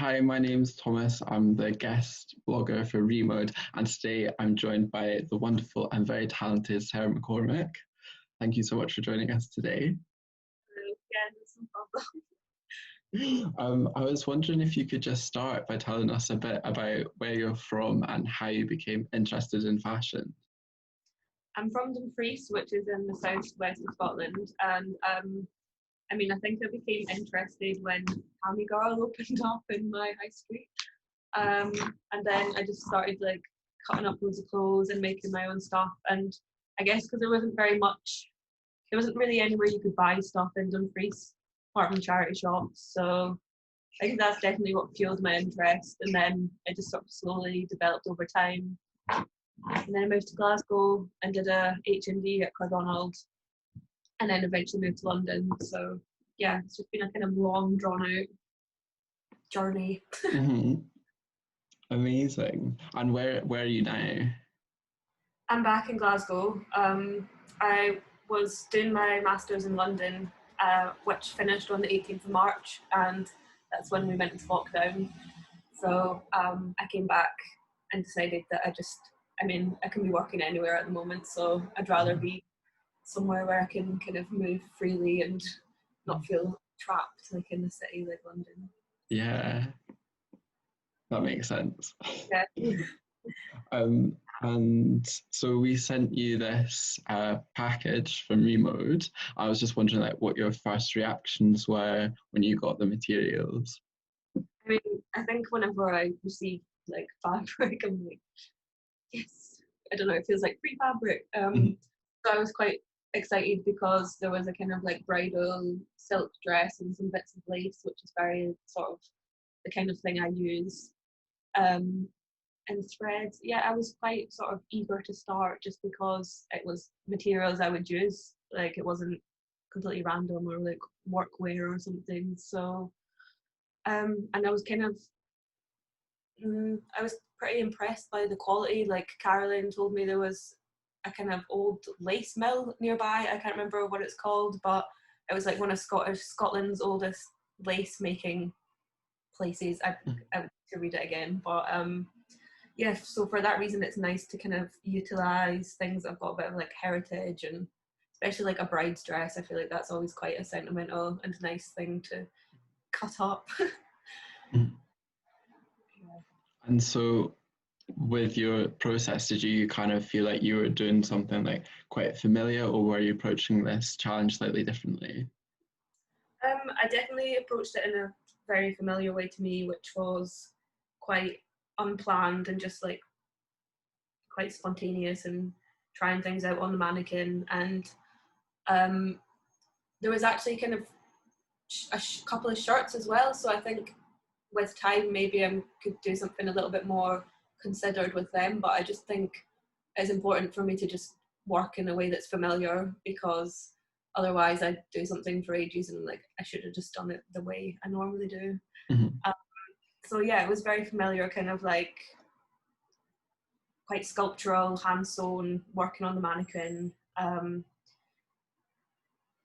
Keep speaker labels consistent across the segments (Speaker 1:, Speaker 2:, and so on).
Speaker 1: Hi, my name's Thomas. I'm the guest blogger for ReMode, and today I'm joined by the wonderful and very talented Sarah McCormack. Thank you so much for joining us today.
Speaker 2: Yeah, that's no problem.
Speaker 1: I was wondering if you could just start by telling us a bit about where you're from and how you became interested in fashion.
Speaker 2: I'm from Dumfries, which is in the southwest of Scotland, and I think I became interested when Cammy Girl opened up in my high street, and then I just started like cutting up loads of clothes and making my own stuff. And I guess because there wasn't really anywhere you could buy stuff in Dumfries apart from charity shops. So I think that's definitely what fueled my interest, and then it just sort of slowly developed over time. And then I moved to Glasgow and did a HND at Cardonald, and then eventually moved to London. So yeah, it's just been a kind of long, drawn out journey.
Speaker 1: Mm-hmm. Amazing. And where are you now?
Speaker 2: I'm back in Glasgow. I was doing my masters in London, which finished on the 18th of March, and that's when we went into lockdown. So I came back and decided that I can be working anywhere at the moment, so I'd rather be somewhere where I can kind of move freely and not feel trapped like in the city like London.
Speaker 1: Yeah, that makes sense.
Speaker 2: Yeah.
Speaker 1: And so we sent you this package from ReMode. I was just wondering what your first reactions were when you got the materials.
Speaker 2: I think whenever I receive like fabric, I'm like, yes, I don't know, it feels like free fabric. So I was quite excited because there was a kind of like bridal silk dress and some bits of lace, which is very sort of the kind of thing I use. And threads, yeah, I was quite sort of eager to start just because it was materials I would use. Like it wasn't completely random or like workwear or something. So, and I was kind of I was pretty impressed by the quality. Like Caroline told me there was a kind of old lace mill nearby. I can't remember what it's called, but it was like one of Scotland's oldest lace making places. I would to read it again, but yeah. So for that reason, it's nice to kind of utilize things that've got a bit of like heritage, and especially like a bride's dress. I feel like that's always quite a sentimental and nice thing to cut up.
Speaker 1: And so with your process, did you kind of feel like you were doing something like quite familiar, or were you approaching this challenge slightly differently?
Speaker 2: I definitely approached it in a very familiar way to me, which was quite unplanned and just like quite spontaneous and trying things out on the mannequin. And there was actually kind of a couple of shirts as well. So I think with time, maybe I could do something a little bit more considered with them. But I just think it's important for me to just work in a way that's familiar, because otherwise I'd do something for ages and like I should have just done it the way I normally do.
Speaker 1: Mm-hmm.
Speaker 2: So yeah, it was very familiar, kind of like quite sculptural, hand sewn, working on the mannequin.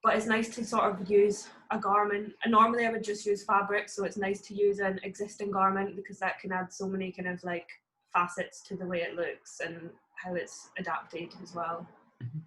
Speaker 2: But it's nice to sort of use a garment. And normally I would just use fabric, so it's nice to use an existing garment because that can add so many kind of like facets to the way it looks and how it's adapted as well.
Speaker 1: Mm-hmm.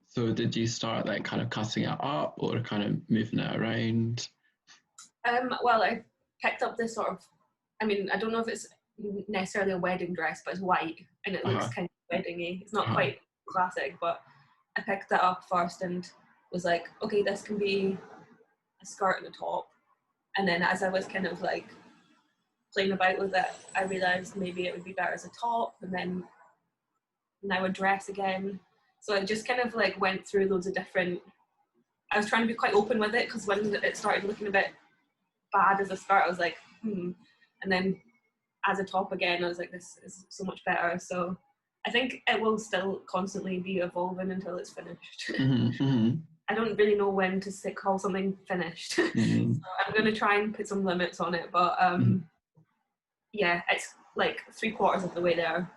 Speaker 1: So did you start like kind of cutting it up or kind of moving it around?
Speaker 2: Well, I picked up this sort of, I don't know if it's necessarily a wedding dress, but it's white and it looks kind of weddingy. It's not quite classic, but I picked that up first and was like, okay, this can be a skirt and a top. And then as I was kind of like playing about with it, I realised maybe it would be better as a top, and then now a dress again. So it just kind of like went through loads of different. I was trying to be quite open with it because when it started looking a bit bad as a skirt, I was like, And then as a top again, I was like, this is so much better. So I think it will still constantly be evolving until it's finished.
Speaker 1: Mm-hmm.
Speaker 2: I don't really know when to call something finished.
Speaker 1: Mm-hmm.
Speaker 2: So I'm going to try and put some limits on it. But yeah, it's like 3/4 of the way there.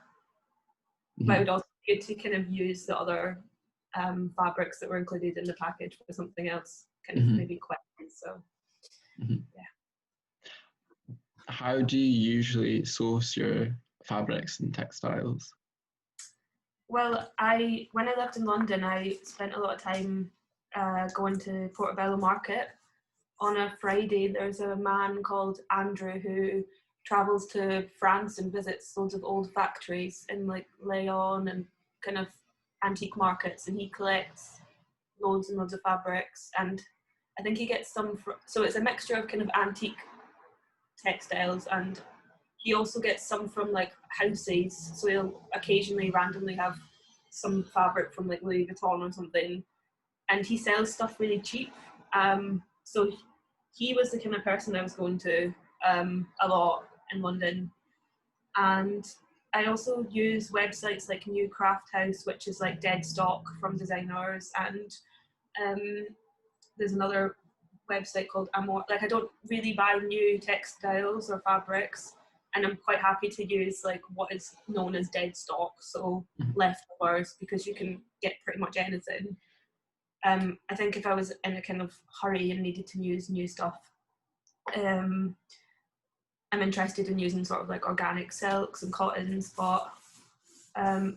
Speaker 2: But it would also be good to kind of use the other fabrics that were included in the package for something else, kind of maybe quick. So yeah.
Speaker 1: how do you usually source your fabrics and textiles?
Speaker 2: Well, when I lived in London, I spent a lot of time going to Portobello Market. On a Friday, there's a man called Andrew who travels to France and visits loads of old factories in like Lyon and kind of antique markets, and he collects loads and loads of fabrics. And I think he gets some so it's a mixture of kind of antique textiles, and he also gets some from like houses, so he'll occasionally randomly have some fabric from like Louis Vuitton or something, and he sells stuff really cheap. So he was the kind of person I was going to a lot in London. And I also use websites like New Craft House, which is like dead stock from designers, and there's another website called Amor. Like, I don't really buy new textiles or fabrics, and I'm quite happy to use like what is known as dead stock, so leftovers, because you can get pretty much anything. I think if I was in a kind of hurry and needed to use new stuff, I'm interested in using sort of like organic silks and cottons, but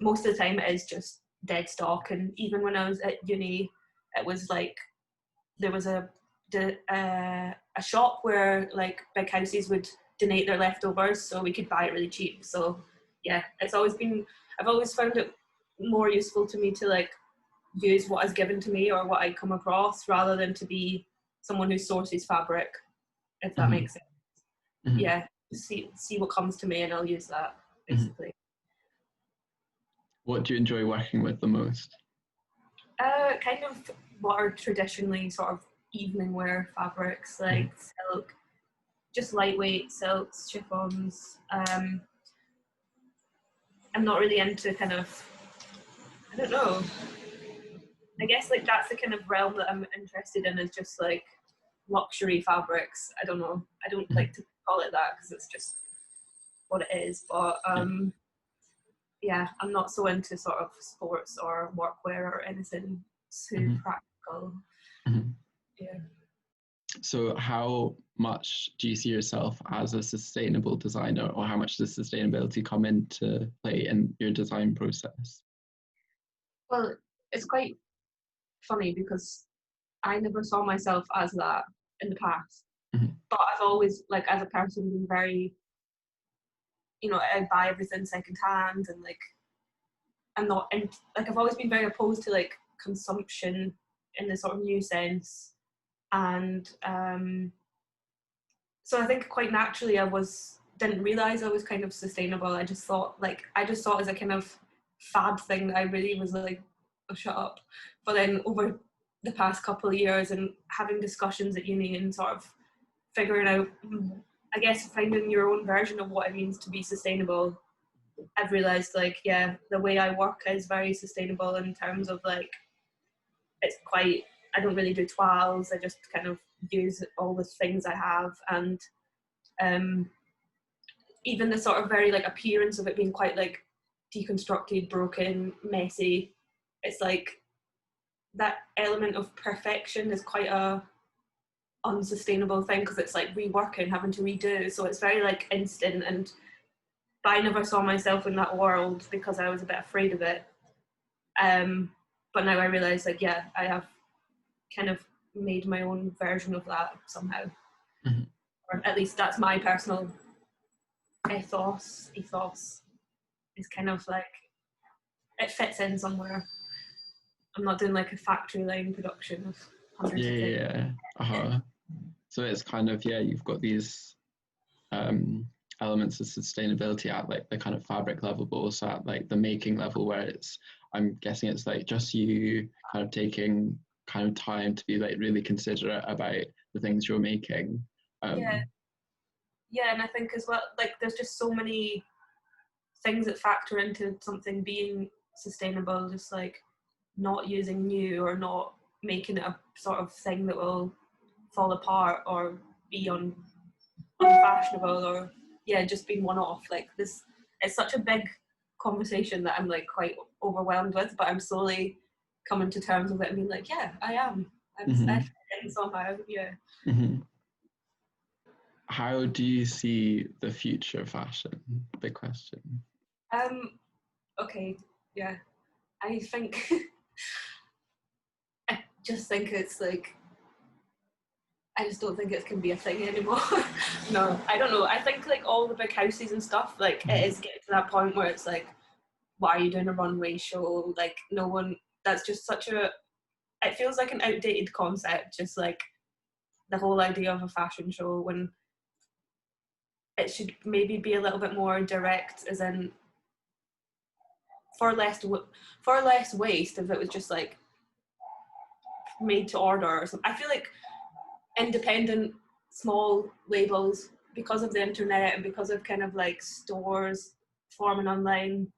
Speaker 2: most of the time it is just dead stock. And even when I was at uni, it was like there was a shop where like big houses would donate their leftovers, so we could buy it really cheap. So yeah, I've always found it more useful to me to like use what is given to me or what I come across, rather than to be someone who sources fabric, if that makes sense. Yeah, see what comes to me and I'll use that, basically.
Speaker 1: What do you enjoy working with the most?
Speaker 2: Kind of what are traditionally sort of evening wear fabrics, like silk, just lightweight silks, chiffons. I'm not really into kind of, I don't know, I guess like that's the kind of realm that I'm interested in, is just like luxury fabrics. I don't know, I don't like to call it that because it's just what it is, but yeah, I'm not so into sort of sports or workwear or anything too practical. Yeah.
Speaker 1: So how much do you see yourself as a sustainable designer, or how much does sustainability come into play in your design process?
Speaker 2: Well, it's quite funny because I never saw myself as that in the past, but I've always, like, as a person, been very, I buy everything secondhand, and like I'm not, and like I've always been very opposed to like consumption in the sort of new sense, and so I think quite naturally didn't realize I was kind of sustainable. I just thought as a kind of fad thing that I really was like, oh, shut up. But then over the past couple of years and having discussions at uni and sort of figuring out, I guess, finding your own version of what it means to be sustainable, I've realized like, yeah, the way I work is very sustainable in terms of like, I don't really do toiles. I just kind of use all the things I have, and even the sort of very like appearance of it being quite like deconstructed, broken, messy. It's like that element of perfection is quite a unsustainable thing, because it's like reworking, having to redo. So it's very like instant, but I never saw myself in that world because I was a bit afraid of it. But now I realise, like, yeah, I have kind of made my own version of that somehow. Or at least that's my personal ethos is kind of like, it fits in somewhere. I'm not doing like a factory line production of hundreds of things.
Speaker 1: So it's kind of, you've got these elements of sustainability at like the kind of fabric level, but also at like the making level, where I'm guessing it's like just you kind of taking kind of time to be like really considerate about the things you're making.
Speaker 2: And I think as well, like there's just so many things that factor into something being sustainable, just like not using new, or not making it a sort of thing that will fall apart or be unfashionable, or just being one-off. Like this, it's such a big conversation that I'm like quite overwhelmed with, but I'm slowly coming to terms with it and being like, I am. I'm in somehow,
Speaker 1: How do you see the future of fashion? Big question.
Speaker 2: Okay, yeah. I think I just think it's like I just don't think it can be a thing anymore. No, I don't know. I think like all the big houses and stuff, like it is getting to that point where it's like, why are you doing a runway show? Like no one. That's just such a. It feels like an outdated concept. Just like the whole idea of a fashion show when it should maybe be a little bit more direct, as in for less waste. If it was just like made to order or something, I feel like independent small labels, because of the internet and because of kind of like stores forming online,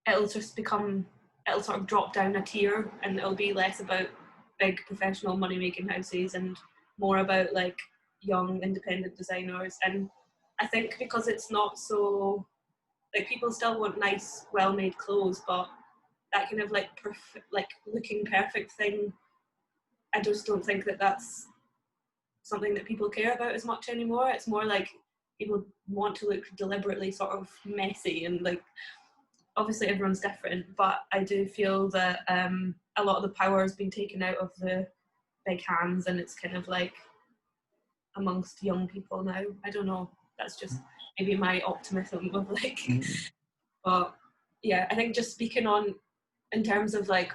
Speaker 2: it'll sort of drop down a tier, and it'll be less about big professional money making houses and more about like young independent designers. And I think because it's not so like, people still want nice well made clothes, but that kind of like like looking perfect thing, I just don't think that that's something that people care about as much anymore. It's more like people want to look deliberately sort of messy, and like obviously everyone's different, but I do feel that a lot of the power has been taken out of the big hands, and it's kind of like amongst young people now. I don't know, that's just maybe my optimism of like but yeah, I think just speaking on in terms of like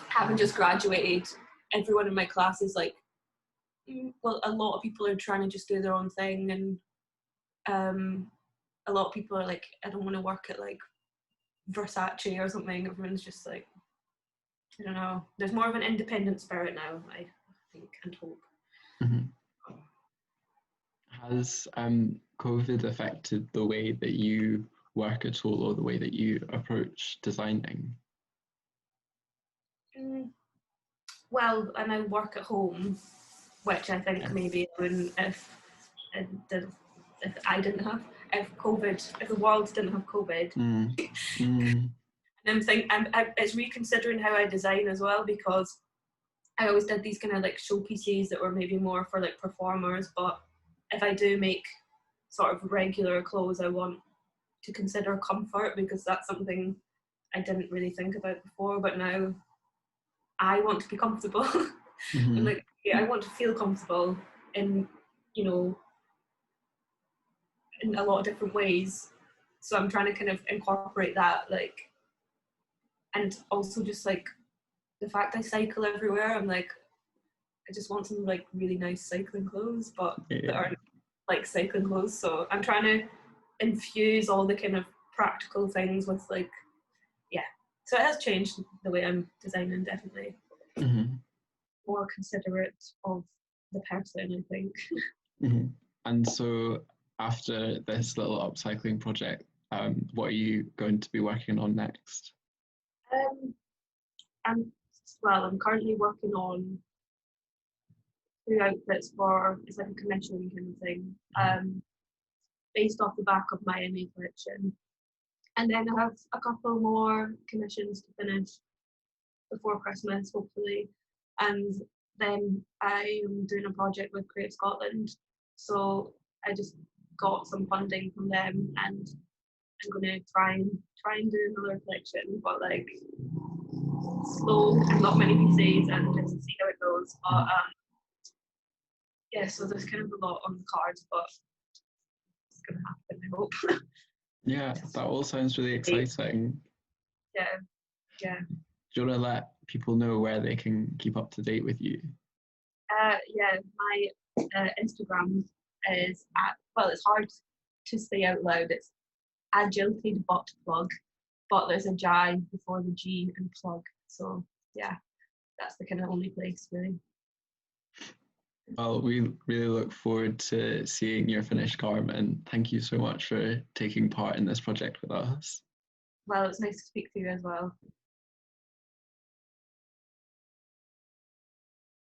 Speaker 2: having just graduated, everyone in my class is like, well, a lot of people are trying to just do their own thing, and a lot of people are like, I don't want to work at like Versace or something. Everyone's just like, I don't know. There's more of an independent spirit now, I think, and hope.
Speaker 1: Has COVID affected the way that you work at all, or the way that you approach designing?
Speaker 2: Well, and I work at home, which I think maybe wouldn't if I didn't have, if the world didn't have COVID. And it's reconsidering how I design as well, because I always did these kind of like showpieces that were maybe more for like performers, but if I do make sort of regular clothes, I want to consider comfort, because that's something I didn't really think about before, but now I want to be comfortable. I'm like, yeah, I want to feel comfortable in, you know, in a lot of different ways. So I'm trying to kind of incorporate that, like, and also just like the fact I cycle everywhere, I'm like, I just want some like really nice cycling clothes, but that aren't like cycling clothes. So I'm trying to infuse all the kind of practical things with like, yeah. So it has changed the way I'm designing, definitely. More considerate of the person, I think.
Speaker 1: And so after this little upcycling project, what are you going to be working on next?
Speaker 2: I'm currently working on 2 outfits for, it's like a commission kind of thing, based off the back of my MA collection. And then I have a couple more commissions to finish before Christmas, hopefully. And then I am doing a project with Creative Scotland. So I just got some funding from them, and I'm going to try and do another collection, but like slow and not many pieces, and just see how it goes. But yeah, so there's kind of a lot on the cards, but it's going to happen, I hope.
Speaker 1: Yeah, that all sounds really exciting.
Speaker 2: Yeah.
Speaker 1: Do you want to let people know where they can keep up to date with you?
Speaker 2: Yeah, my Instagram is well, it's hard to say out loud. It's agilted butt plug, but there's a J before the G and plug. So yeah, that's the kind of only place really.
Speaker 1: Well, we really look forward to seeing your finished garment. Thank you so much for taking part in this project with us.
Speaker 2: Well, it's nice to speak to you as well.